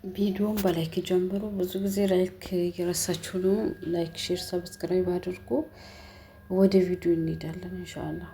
ቪዲዮን በላይክ ጀምሩ። ብዙ ጊዜ ላይክ እየረሳችሁ ነው። ላይክ፣ ሼር፣ ሰብስክራይብ አድርጉ። ወደ ቪዲዮ እንሄዳለን ኢንሻአላህ።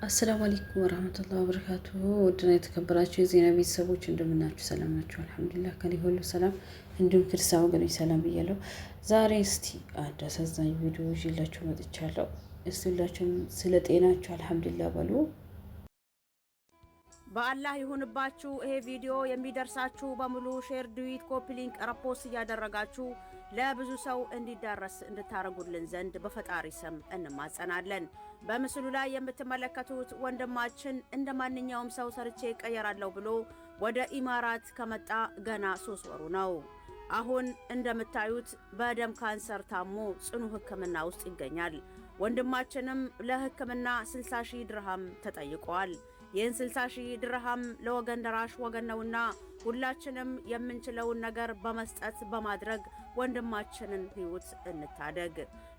አሰላሙ አለይኩም ወራህመቱላሂ ወበረካቱሁ። ውድና የተከበራችሁ የዜና ቤተሰቦች እንደምናችሁ ሰላም ናችሁ? አልሐምዱሊላህ ከኔ ሁሉ ሰላም፣ እንዲሁም ክርስቲያን ወገኖች ሰላም ብያለሁ። ዛሬ እስቲ አንድ አሳዛኝ ቪዲዮ ይዤላችሁ መጥቻለሁ። እስቲ ሁላችሁም ስለ ጤናችሁ አልሐምዱሊላህ በሉ። በአላህ ይሁንባችሁ። ይሄ ቪዲዮ የሚደርሳችሁ በሙሉ ሼር፣ ዱዊት፣ ኮፒ ሊንክ፣ ረፖስት እያደረጋችሁ ለብዙ ሰው እንዲዳረስ እንድታረጉልን ዘንድ በፈጣሪ ስም እንማጸናለን። በምስሉ ላይ የምትመለከቱት ወንድማችን እንደ ማንኛውም ሰው ሰርቼ ቀየራለሁ ብሎ ወደ ኢማራት ከመጣ ገና 3 ወሩ ነው። አሁን እንደምታዩት በደም ካንሰር ታሞ ጽኑ ሕክምና ውስጥ ይገኛል። ወንድማችንም ለሕክምና 60 ሺህ ድርሃም ተጠይቋል። ይህን 60 ሺህ ድርሃም ለወገን ደራሽ ወገን ነውና ሁላችንም የምንችለውን ነገር በመስጠት በማድረግ ወንድማችንን ህይወት እንታደግ።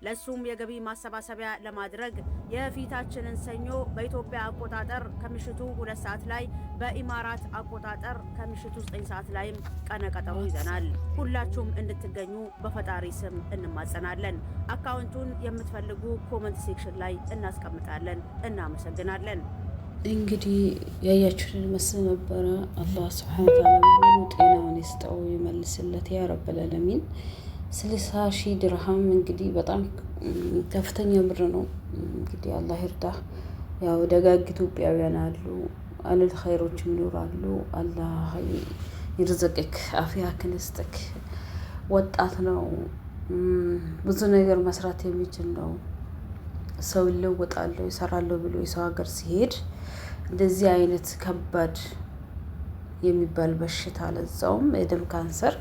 ለሱም የገቢ ማሰባሰቢያ ለማድረግ የፊታችንን ሰኞ በኢትዮጵያ አቆጣጠር ከምሽቱ 2 ሰዓት ላይ በኢማራት አቆጣጠር ከምሽቱ 9 ሰዓት ላይም ቀነ ቀጠሮ ይዘናል። ሁላችሁም እንድትገኙ በፈጣሪ ስም እንማጸናለን። አካውንቱን የምትፈልጉ ኮመንት ሴክሽን ላይ እናስቀምጣለን። እናመሰግናለን። እንግዲህ ያያችሁትን መስል ነበረ። አላህ ስብሐነ ወተዓላ ሙሉ ጤናውን ይስጠው ይመልስለት ያ ረበል ዓለሚን። 60 ሺህ ድርሃም እንግዲህ በጣም ከፍተኛ ብር ነው። እንግዲህ አላህ ይርዳ። ያው ደጋግ ኢትዮጵያውያን አሉ፣ አለል ኸይሮችም ይኖራሉ። አላህ ይርዘቅክ፣ አፍያክን ይስጥክ። ወጣት ነው፣ ብዙ ነገር መስራት የሚችል ነው። ሰው ይለወጣለሁ ይሰራለሁ ብሎ የሰው ሀገር ሲሄድ እንደዚህ አይነት ከባድ የሚባል በሽታ ለዛውም የደም ካንሰር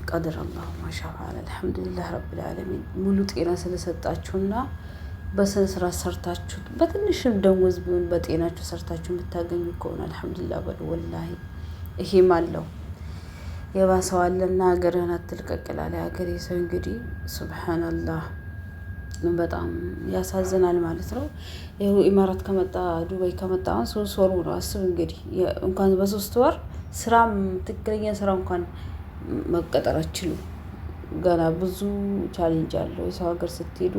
ቀድር አላሁ ማሻአላ። አልሐምዱሊላህ ረብል ዓለሚን ሙሉ ጤና ስለሰጣችሁና በስነ ስርዓት ሰርታችሁ በትንሽም ደሞዝ ቢሆን በጤናችሁ ሰርታችሁ የምታገኙ ከሆነ አልሐምዱሊላህ በሉ። ወላሂ ይሄም አለው የባሰው አለና ሀገርህን አትልቀቅላለ። ሀገሬ ሰው እንግዲህ ሱብሃንአላህ በጣም ያሳዝናል ማለት ነው። ይኸው ኢማራት ከመጣ ዱባይ ከመጣ 3 ወሩ ነው። አስብ እንግዲህ እንኳን በ3 ወር ስራም ትክክለኛ ስራ እንኳን መቀጠር አትችሉም። ገና ብዙ ቻሌንጅ አለው። የሰው ሀገር ስትሄዱ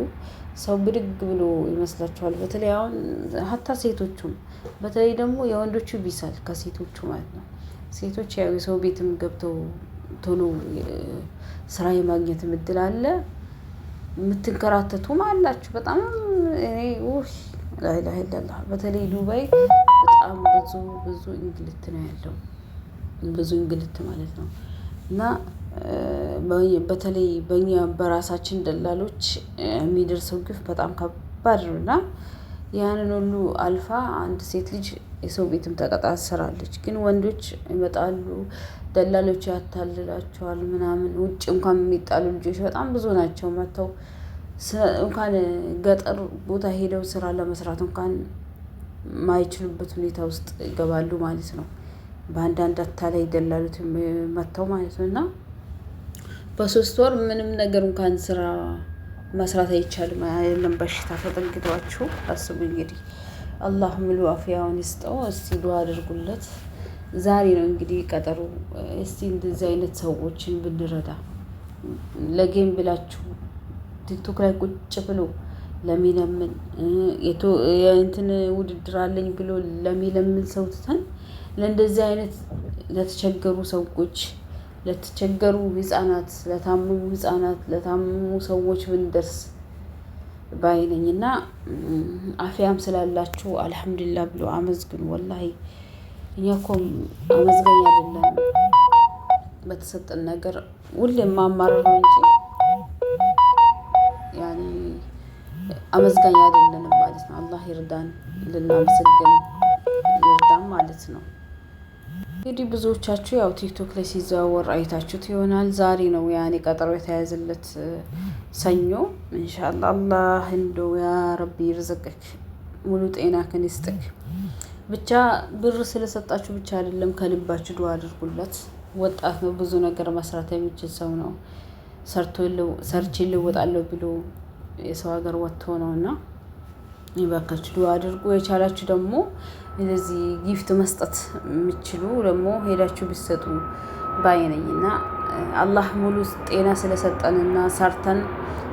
ሰው ብድግ ብሎ ይመስላችኋል። በተለይ አሁን ሀታ ሴቶቹም በተለይ ደግሞ የወንዶቹ ቢሳል ከሴቶቹ ማለት ነው። ሴቶች ያው የሰው ቤትም ገብተው ቶሎ ስራ የማግኘት እድል አለ። የምትንከራተቱም አላችሁ በጣም እኔ ላኢላሀ ኢለላህ። በተለይ ዱባይ በጣም ብዙ እንግልት ነው ያለው፣ ብዙ እንግልት ማለት ነው። እና በተለይ በእኛ በራሳችን ደላሎች የሚደርሰው ግፍ በጣም ከባድ ነው። እና ያንን ሁሉ አልፋ አንድ ሴት ልጅ የሰው ቤትም ተቀጣ ትሰራለች። ግን ወንዶች ይመጣሉ፣ ደላሎች ያታልላቸዋል ምናምን። ውጭ እንኳን የሚጣሉ ልጆች በጣም ብዙ ናቸው። መጥተው እንኳን ገጠር ቦታ ሄደው ስራ ለመስራት እንኳን ማይችሉበት ሁኔታ ውስጥ ይገባሉ ማለት ነው። በአንዳንድ አታላይ ደላሉት መጥተው ማለት ነው። እና በ3 ወር ምንም ነገር እንኳን ስራ መስራት አይቻልም። አይደለም በሽታ ተጠግቷችሁ አስቡ እንግዲህ። አላህ ሙሉ አፍያውን ይስጠው። እስቲ ዱአ አድርጉለት። ዛሬ ነው እንግዲህ ቀጠሮ። እስቲ እንደዚህ አይነት ሰዎችን ብንረዳ። ለጌም ብላችሁ ቲክቶክ ላይ ቁጭ ብሎ ለሚለምን የእንትን ውድድር አለኝ ብሎ ለሚለምን ሰው ትተን ለእንደዚህ አይነት ለተቸገሩ ሰዎች፣ ለተቸገሩ ህፃናት፣ ለታመሙ ህፃናት፣ ለታመሙ ሰዎች ብንደርስ ባይነኝና አፍያም ስላላችሁ አልሐምዱሊላህ ብሎ አመዝግኑ። ወላሂ እኛ እኮ አመዝገኝ አይደለም በተሰጠን ነገር ሁሌም ማማረር እንጂ ያኔ አመዝጋኝ አይደለንም ማለት ነው። አላህ ይርዳን፣ ልናመሰግን ይርዳን ማለት ነው። እንግዲህ ብዙዎቻችሁ ያው ቲክቶክ ላይ ሲዘዋወር አይታችሁት ይሆናል። ዛሬ ነው ያኔ ቀጠሮ የተያዘለት ሰኞ። ኢንሻአላህ አላህ እንደው ያ ረቢ ይርዘቅክ፣ ሙሉ ጤናህን ይስጥክ። ብቻ ብር ስለሰጣችሁ ብቻ አይደለም ከልባችሁ ዱአ አድርጉለት። ወጣት ነው፣ ብዙ ነገር መስራት የሚችል ሰው ነው። ሰርቼ እለወጣለሁ ብሎ የሰው ሀገር ወጥቶ ነውና ይባካችሁ ዱዓ አድርጉ። የቻላችሁ ደግሞ እንደዚህ ጊፍት መስጠት የምችሉ ደግሞ ሄዳችሁ ቢሰጡ ባይነኝና አላህ ሙሉ ጤና ስለሰጠንና ሰርተን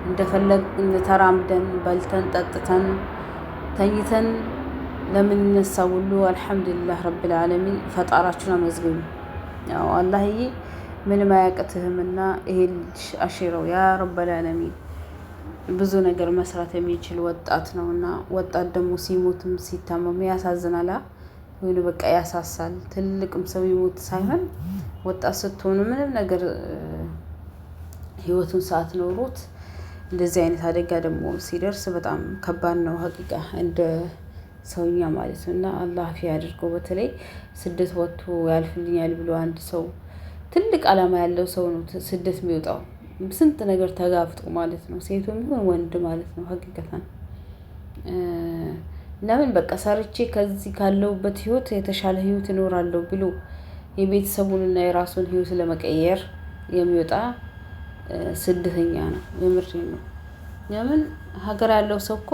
እንደፈለግን ተራምደን በልተን ጠጥተን ተኝተን ለምንነሳ ሁሉ አልሐምዱሊላህ ረብል ዓለሚን ፈጣራችሁን አመዝግኑ። ያው አላህዬ ምንም አያቅትህምና ይሄ ልጅ አሽረው ያ ረብል ዓለሚን ብዙ ነገር መስራት የሚችል ወጣት ነውና፣ ወጣት ደግሞ ሲሞትም ሲታመም ያሳዝናላ። ወይ በቃ ያሳሳል። ትልቅም ሰው ይሞት ሳይሆን ወጣት ስትሆኑ ምንም ነገር ህይወቱን ሰዓት ኖሮት እንደዚህ አይነት አደጋ ደግሞ ሲደርስ በጣም ከባድ ነው ሀቂቃ እንደ ሰውኛ ማለት ነው። እና አላህ ፊ አድርገው። በተለይ ስደት ወጥቶ ያልፍልኛል ብሎ አንድ ሰው ትልቅ አላማ ያለው ሰው ነው ስደት የሚወጣው ስንት ነገር ተጋፍጦ ማለት ነው። ሴቱም ይሁን ወንድ ማለት ነው ሀቂቀታን ለምን በቃ ሰርቼ ከዚህ ካለውበት ህይወት የተሻለ ህይወት እኖራለሁ ብሎ የቤተሰቡንና የራሱን ህይወት ለመቀየር የሚወጣ ስደተኛ ነው። የምሬን ነው። ለምን ሀገር ያለው ሰው እኮ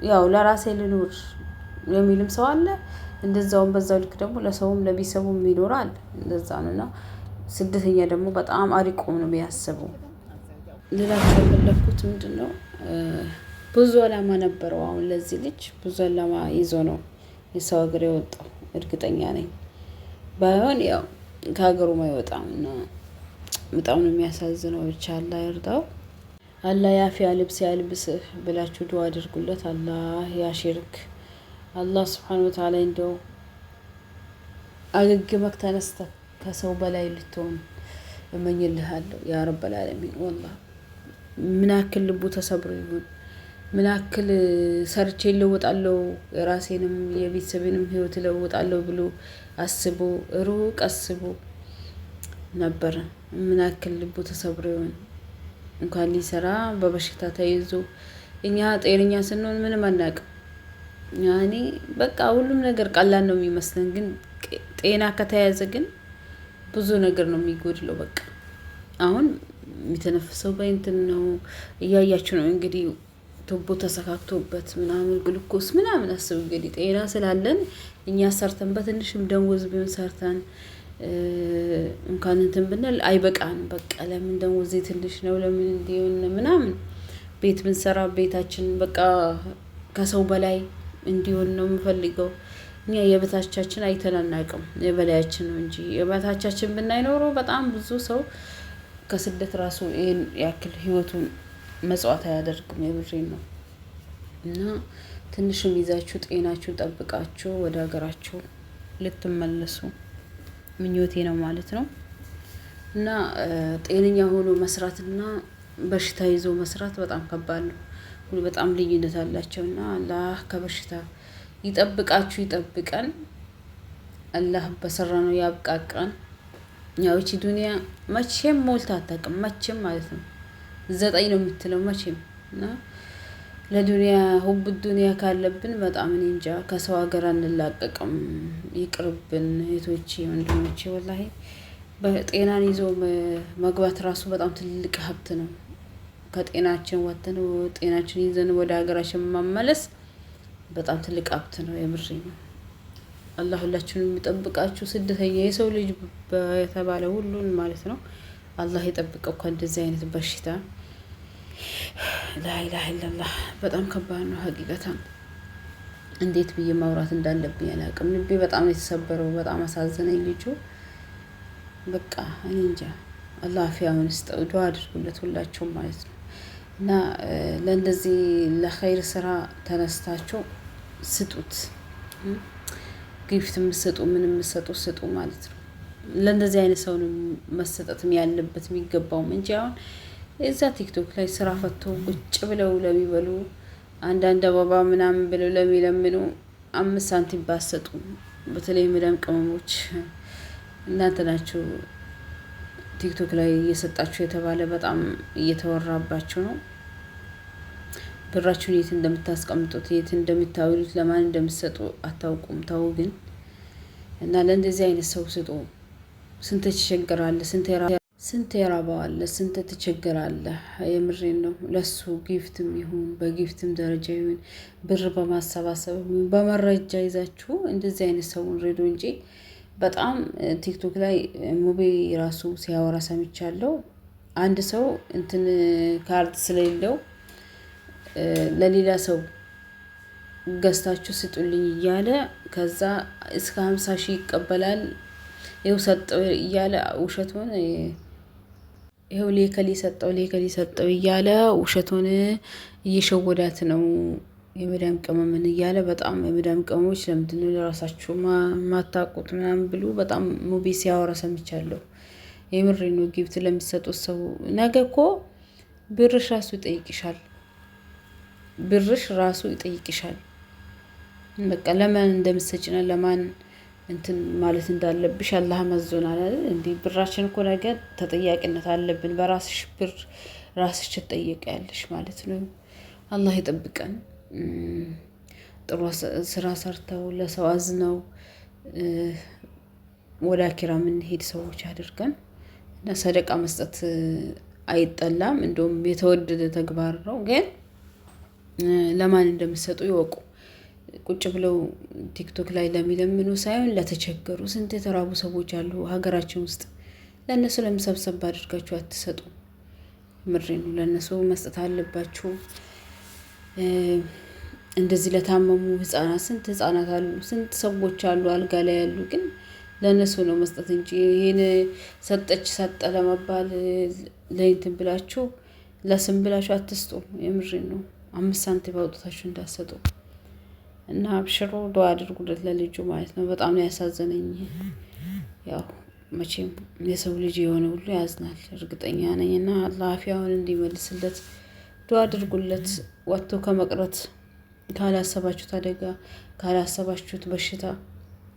ያው ለራሴ ልኖር የሚልም ሰው አለ። እንደዛውም በዛው ልክ ደግሞ ለሰውም ለቤተሰቡም ይኖራል። እንደዛ ነውና ስደተኛ ደግሞ በጣም አሪቆ ነው የሚያስበው። ልላችሁ የፈለኩት ምንድነው ብዙ አላማ ነበረው። አሁን ለዚህ ልጅ ብዙ አላማ ይዞ ነው የሰው ሀገር የወጣው እርግጠኛ ነኝ። ባይሆን ያው ከሀገሩ አይወጣም እና በጣም ነው የሚያሳዝነው። ብቻ አላህ ይርዳው። አላህ ያፊያ ልብስ ያልብስህ ብላችሁ ዱዓ አድርጉለት። አላህ ያሽርክ። አላህ ሱብሓነሁ ወተዓላ እንደው አገግመክ ተነስተህ ከሰው በላይ ልትሆን እመኝልሃለሁ ያ ረበል ዓለሚን። ወላሂ ምን ያክል ልቡ ተሰብሮ ይሁን ምን ያክል ሰርቼ እለወጣለሁ የራሴንም የቤተሰቤንም ህይወት እለወጣለሁ ብሎ አስቦ ሩቅ አስቦ ነበር። ምን ያክል ልቡ ተሰብሮ ይሆን እንኳን ሊሰራ በበሽታ ተይዞ። እኛ ጤነኛ ስንሆን ምንም አናውቅም። ያኔ በቃ ሁሉም ነገር ቀላል ነው የሚመስለን፣ ግን ጤና ከተያዘ ግን ብዙ ነገር ነው የሚጎድለው። በቃ አሁን የሚተነፍሰው በእንትን ነው እያያችሁ ነው እንግዲህ ቱቦ ተሰካክቶበት ምናምን ግሉኮስ ምናምን አስብ እንግዲህ ጤና ስላለን እኛ ሰርተን በትንሽም ደሞዝ ቢሆን ሰርተን እንኳን እንትን ብንል አይበቃንም። በቃ ለምን ደሞዝ ትንሽ ነው ለምን እንዲሆን ምናምን ቤት ብንሰራ ቤታችን በቃ ከሰው በላይ እንዲሆን ነው የምፈልገው። እኛ የበታቻችን አይተን አናውቅም፣ የበላያችን ነው እንጂ የበታቻችን ብናይኖሮ በጣም ብዙ ሰው ከስደት ራሱ ይሄን ያክል ህይወቱን መጽዋት አያደርግም። የብሬን ነው። እና ትንሽም ይዛችሁ ጤናችሁን ጠብቃችሁ ወደ ሀገራችሁ ልትመለሱ ምኞቴ ነው ማለት ነው። እና ጤነኛ ሆኖ መስራትና በሽታ ይዞ መስራት በጣም ከባድ ነው። በጣም ልዩነት አላቸው። እና አላህ ከበሽታ ይጠብቃችሁ ይጠብቀን። አላህ በሰራ ነው ያብቃቃን። ያው እቺ ዱንያ መቼም ሞልታ አታውቅም፣ መቼም ማለት ነው 9 ነው የምትለው መቼም። እና ለዱንያ ሁብ ዱንያ ካለብን በጣም እኔ እንጃ ከሰው ሀገር አንላቀቅም። ይቅርብን እህቶቼ ወንድሞቼ። ወላሂ በጤናን ይዞ መግባት ራሱ በጣም ትልቅ ሀብት ነው። ከጤናችን ወጥተን ጤናችን ይዘን ወደ ሀገራችን መመለስ በጣም ትልቅ ሀብት ነው። የምሬ ነው። አላህ ሁላችሁንም የሚጠብቃችሁ። ስደተኛ የሰው ልጅ በተባለ ሁሉን ማለት ነው አላህ የጠብቀው ከእንደዚህ አይነት በሽታ። ላኢላሀ ኢለላህ በጣም ከባድ ነው ሀቂቀታን። እንዴት ብዬ ማውራት እንዳለብኝ አላውቅም። ልቤ በጣም ነው የተሰበረው። በጣም አሳዘነኝ ልጁ። በቃ እኔ እንጃ። አላህ አፊያውን ይስጠው። ዱዓ አድርጉለት ሁላችሁም ማለት ነው። እና ለእንደዚህ ለኸይር ስራ ተነስታችሁ ስጡት። ጊፍት የምትሰጡ ምን የምትሰጡ ስጡ ማለት ነው። ለእንደዚህ አይነት ሰው ነው መሰጠትም ያለበት የሚገባውም እንጂ አሁን እዛ ቲክቶክ ላይ ስራ ፈቶ ቁጭ ብለው ለሚበሉ አንዳንድ አበባ ምናምን ብለው ለሚለምኑ 5 ሳንቲም ባሰጡ። በተለይ መዳም ቅመሞች እናንተ ናችሁ ቲክቶክ ላይ እየሰጣችሁ የተባለ በጣም እየተወራባችሁ ነው። ብራችሁን የት እንደምታስቀምጡት የት እንደምታውሉት ለማን እንደምትሰጡ አታውቁም። ተው ግን እና ለእንደዚህ አይነት ሰው ስጡ። ስንት ይቸገራል፣ ስንት ስንት የራበዋል ስንት ተቸገራለ። የምሬን ነው። ለሱ ጊፍትም ይሁን በጊፍትም ደረጃ ይሁን ብር በማሰባሰብ በመረጃ ይዛችሁ እንደዚህ አይነት ሰውን ሬዶ እንጂ በጣም ቲክቶክ ላይ ሙቤ ራሱ ሲያወራ ሰምቻለሁ። አንድ ሰው እንትን ካርድ ስለሌለው ለሌላ ሰው ገዝታችሁ ስጡልኝ እያለ ከዛ እስከ 50,000 ይቀበላል። ይኸው ሰጠው እያለ ውሸት ሆነ። ይኸው ሌከሊ ሰጠው እያለ ውሸት ሆነ። እየሸወዳት ነው የመዳም ቅመምን እያለ በጣም የመዳም ቅመሞች ለምንድነው ለራሳችሁ ማታውቁት ምናምን ብሎ በጣም ሙቤ ሲያወራ ሰምቻለሁ። የምሬ ነው። ጊፍት ለሚሰጡት ሰው ነገ እኮ ብርሽ ራሱ ይጠይቅሻል። በቃ ለማን እንደምትሰጪና ለማን እንትን ማለት እንዳለብሽ አላህ መዞናል አይደል እንዴ? ብራችን እኮ ነገ ተጠያቂነት አለብን። በራስሽ ብር ራስሽ ትጠየቂያለሽ ማለት ነው። አላህ ይጠብቀን። ጥሩ ስራ ሰርተው ለሰው አዝነው ወደ አኪራ የምንሄድ ሰዎች አድርገን እና ሰደቃ መስጠት አይጠላም። እንደውም የተወደደ ተግባር ነው። ግን ለማን እንደምትሰጡ ይወቁ። ቁጭ ብለው ቲክቶክ ላይ ለሚለምኑ ሳይሆን ለተቸገሩ ስንት የተራቡ ሰዎች አሉ ሀገራችን ውስጥ። ለእነሱ ለምሰብሰብ አድርጋችሁ አትሰጡ። ምሬ ነው። ለእነሱ መስጠት አለባችሁ። እንደዚህ ለታመሙ ህፃናት ስንት ህፃናት አሉ፣ ስንት ሰዎች አሉ አልጋ ላይ ያሉ። ግን ለእነሱ ነው መስጠት እንጂ ይሄን ሰጠች ሰጠ ለመባል ለእንትን ብላችሁ ለስም ብላችሁ አትስጡ። የምሬ ነው። 5 ሳንቲም አውጥታችሁ እንዳትሰጡ እና አብሽሮ ዱአ አድርጉለት ለልጁ ማለት ነው። በጣም ነው ያሳዘነኝ። ያው መቼም የሰው ልጅ የሆነ ሁሉ ያዝናል እርግጠኛ ነኝ። እና አላህ አፊያውን እንዲመልስለት ዱአ አድርጉለት። ወጥቶ ከመቅረት ካላሰባችሁት አደጋ ካላሰባችሁት በሽታ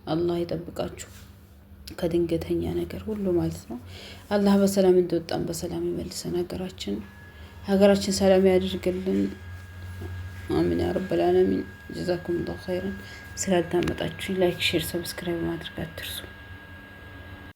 አላህ ይጠብቃችሁ ከድንገተኛ ነገር ሁሉ ማለት ነው። አላህ በሰላም እንደወጣን በሰላም ይመልሰን። ሀገራችን ሰላም ያድርግልን። አሚን ያ ረብ العالمين። ጀዛኩም ላሁ ኸይረን። ስላዳመጣችሁ ላይክ፣ ሼር፣ ሰብስክራይብ ማድረግ አትርሱ።